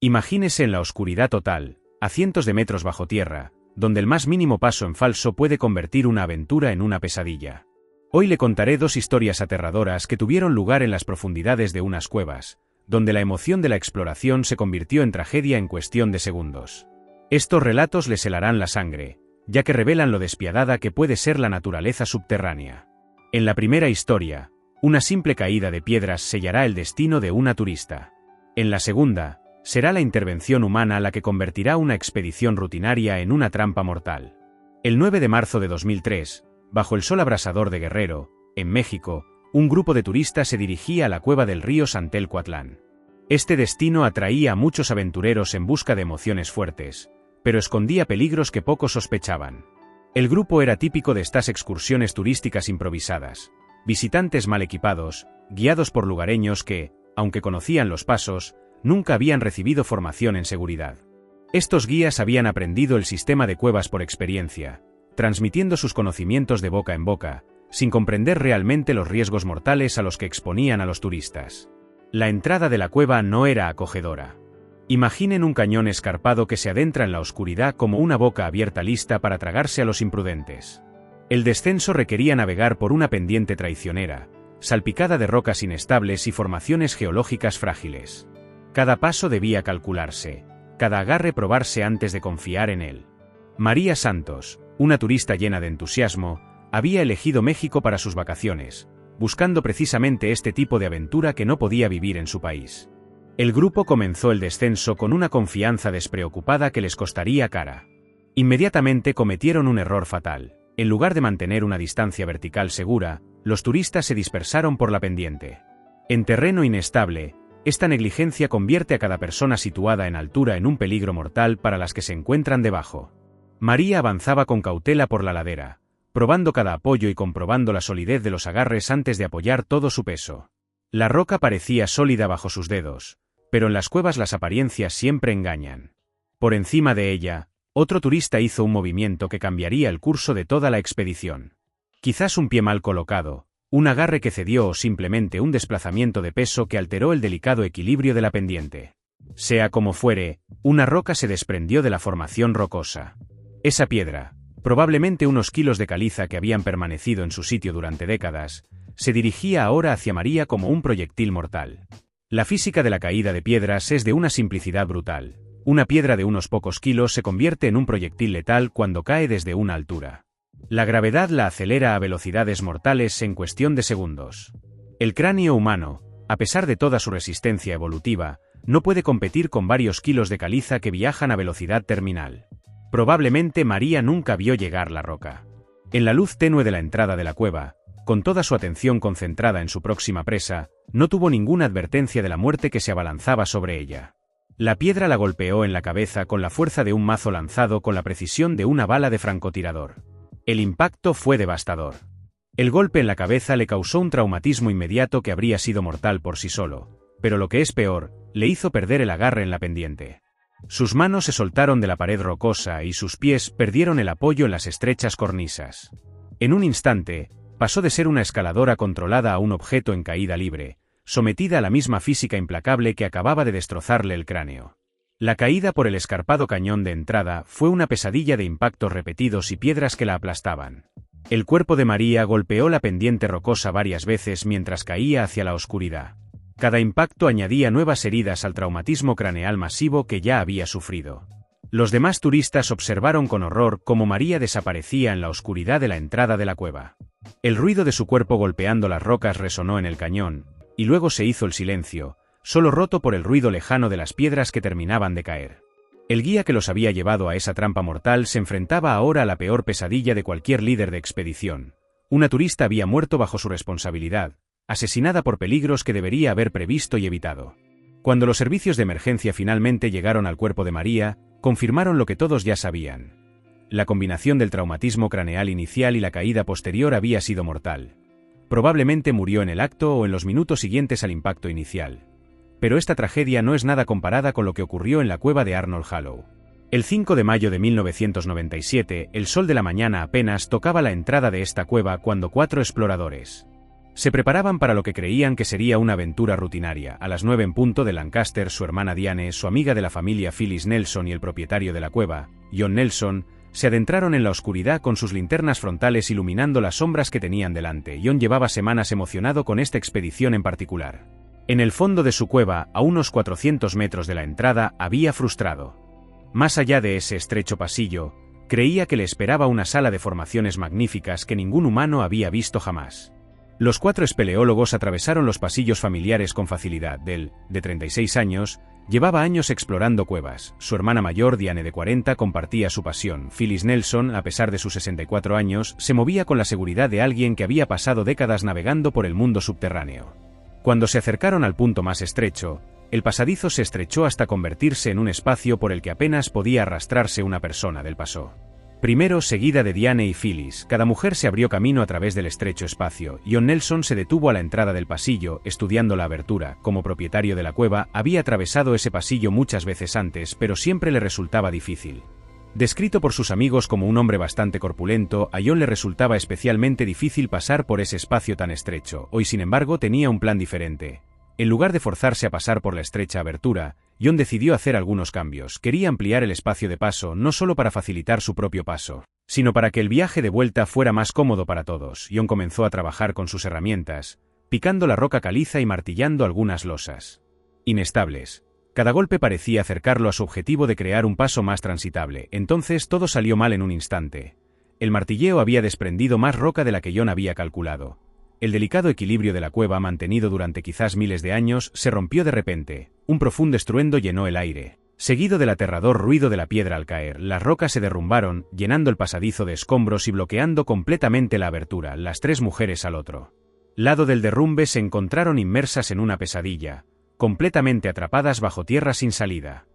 Imagínese en la oscuridad total, a cientos de metros bajo tierra, donde el más mínimo paso en falso puede convertir una aventura en una pesadilla. Hoy le contaré dos historias aterradoras que tuvieron lugar en las profundidades de unas cuevas, donde la emoción de la exploración se convirtió en tragedia en cuestión de segundos. Estos relatos les helarán la sangre, ya que revelan lo despiadada que puede ser la naturaleza subterránea. En la primera historia, una simple caída de piedras sellará el destino de una turista. En la segunda, será la intervención humana la que convertirá una expedición rutinaria en una trampa mortal. El 9 de marzo de 2003, bajo el sol abrasador de Guerrero, en México, un grupo de turistas se dirigía a la cueva del río Santelcuatlán. Este destino atraía a muchos aventureros en busca de emociones fuertes, pero escondía peligros que pocos sospechaban. El grupo era típico de estas excursiones turísticas improvisadas, visitantes mal equipados, guiados por lugareños que, aunque conocían los pasos, nunca habían recibido formación en seguridad. Estos guías habían aprendido el sistema de cuevas por experiencia, transmitiendo sus conocimientos de boca en boca, sin comprender realmente los riesgos mortales a los que exponían a los turistas. La entrada de la cueva no era acogedora. Imaginen un cañón escarpado que se adentra en la oscuridad como una boca abierta lista para tragarse a los imprudentes. El descenso requería navegar por una pendiente traicionera, salpicada de rocas inestables y formaciones geológicas frágiles. Cada paso debía calcularse, cada agarre probarse antes de confiar en él. María Santos, una turista llena de entusiasmo, había elegido México para sus vacaciones, buscando precisamente este tipo de aventura que no podía vivir en su país. El grupo comenzó el descenso con una confianza despreocupada que les costaría cara. Inmediatamente cometieron un error fatal. En lugar de mantener una distancia vertical segura, los turistas se dispersaron por la pendiente. En terreno inestable, esta negligencia convierte a cada persona situada en altura en un peligro mortal para las que se encuentran debajo. María avanzaba con cautela por la ladera, probando cada apoyo y comprobando la solidez de los agarres antes de apoyar todo su peso. La roca parecía sólida bajo sus dedos, pero en las cuevas las apariencias siempre engañan. Por encima de ella, otro turista hizo un movimiento que cambiaría el curso de toda la expedición. Quizás un pie mal colocado, un agarre que cedió o simplemente un desplazamiento de peso que alteró el delicado equilibrio de la pendiente. Sea como fuere, una roca se desprendió de la formación rocosa. Esa piedra, probablemente unos kilos de caliza que habían permanecido en su sitio durante décadas, se dirigía ahora hacia María como un proyectil mortal. La física de la caída de piedras es de una simplicidad brutal. Una piedra de unos pocos kilos se convierte en un proyectil letal cuando cae desde una altura. La gravedad la acelera a velocidades mortales en cuestión de segundos. El cráneo humano, a pesar de toda su resistencia evolutiva, no puede competir con varios kilos de caliza que viajan a velocidad terminal. Probablemente María nunca vio llegar la roca. En la luz tenue de la entrada de la cueva, con toda su atención concentrada en su próxima presa, no tuvo ninguna advertencia de la muerte que se abalanzaba sobre ella. La piedra la golpeó en la cabeza con la fuerza de un mazo lanzado con la precisión de una bala de francotirador. El impacto fue devastador. El golpe en la cabeza le causó un traumatismo inmediato que habría sido mortal por sí solo, pero lo que es peor, le hizo perder el agarre en la pendiente. Sus manos se soltaron de la pared rocosa y sus pies perdieron el apoyo en las estrechas cornisas. En un instante, pasó de ser una escaladora controlada a un objeto en caída libre, sometida a la misma física implacable que acababa de destrozarle el cráneo. La caída por el escarpado cañón de entrada fue una pesadilla de impactos repetidos y piedras que la aplastaban. El cuerpo de María golpeó la pendiente rocosa varias veces mientras caía hacia la oscuridad. Cada impacto añadía nuevas heridas al traumatismo craneal masivo que ya había sufrido. Los demás turistas observaron con horror cómo María desaparecía en la oscuridad de la entrada de la cueva. El ruido de su cuerpo golpeando las rocas resonó en el cañón, y luego se hizo el silencio, solo roto por el ruido lejano de las piedras que terminaban de caer. El guía que los había llevado a esa trampa mortal se enfrentaba ahora a la peor pesadilla de cualquier líder de expedición. Una turista había muerto bajo su responsabilidad, asesinada por peligros que debería haber previsto y evitado. Cuando los servicios de emergencia finalmente llegaron al cuerpo de María, confirmaron lo que todos ya sabían. La combinación del traumatismo craneal inicial y la caída posterior había sido mortal. Probablemente murió en el acto o en los minutos siguientes al impacto inicial. Pero esta tragedia no es nada comparada con lo que ocurrió en la cueva de Arnold Hollow. El 5 de mayo de 1997, el sol de la mañana apenas tocaba la entrada de esta cueva cuando 4 exploradores, Se preparaban para lo que creían que sería una aventura rutinaria. A las 9 en punto de Lancaster, su hermana Diane, su amiga de la familia Phyllis Nelson y el propietario de la cueva, John Nelson, se adentraron en la oscuridad con sus linternas frontales iluminando las sombras que tenían delante. John llevaba semanas emocionado con esta expedición en particular. En el fondo de su cueva, a unos 400 metros de la entrada, había frustrado. Más allá de ese estrecho pasillo, creía que le esperaba una sala de formaciones magníficas que ningún humano había visto jamás. Los 4 espeleólogos atravesaron los pasillos familiares con facilidad. Él, de 36 años, llevaba años explorando cuevas. Su hermana mayor, Diane, de 40, compartía su pasión. Phyllis Nelson, a pesar de sus 64 años, se movía con la seguridad de alguien que había pasado décadas navegando por el mundo subterráneo. Cuando se acercaron al punto más estrecho, el pasadizo se estrechó hasta convertirse en un espacio por el que apenas podía arrastrarse una persona del paso. Primero, seguida de Diane y Phyllis, cada mujer se abrió camino a través del estrecho espacio. John Nelson se detuvo a la entrada del pasillo, estudiando la abertura. Como propietario de la cueva, había atravesado ese pasillo muchas veces antes, pero siempre le resultaba difícil. Descrito por sus amigos como un hombre bastante corpulento, a John le resultaba especialmente difícil pasar por ese espacio tan estrecho. Hoy, sin embargo, tenía un plan diferente. En lugar de forzarse a pasar por la estrecha abertura, John decidió hacer algunos cambios. Quería ampliar el espacio de paso no solo para facilitar su propio paso, sino para que el viaje de vuelta fuera más cómodo para todos. John comenzó a trabajar con sus herramientas, picando la roca caliza y martillando algunas losas inestables. Cada golpe parecía acercarlo a su objetivo de crear un paso más transitable. Entonces todo salió mal en un instante. El martilleo había desprendido más roca de la que John había calculado. El delicado equilibrio de la cueva, mantenido durante quizás miles de años, se rompió de repente. Un profundo estruendo llenó el aire, seguido del aterrador ruido de la piedra al caer. Las rocas se derrumbaron, llenando el pasadizo de escombros y bloqueando completamente la abertura. Las 3 mujeres al otro lado del derrumbe se encontraron inmersas en una pesadilla, completamente atrapadas bajo tierra sin salida.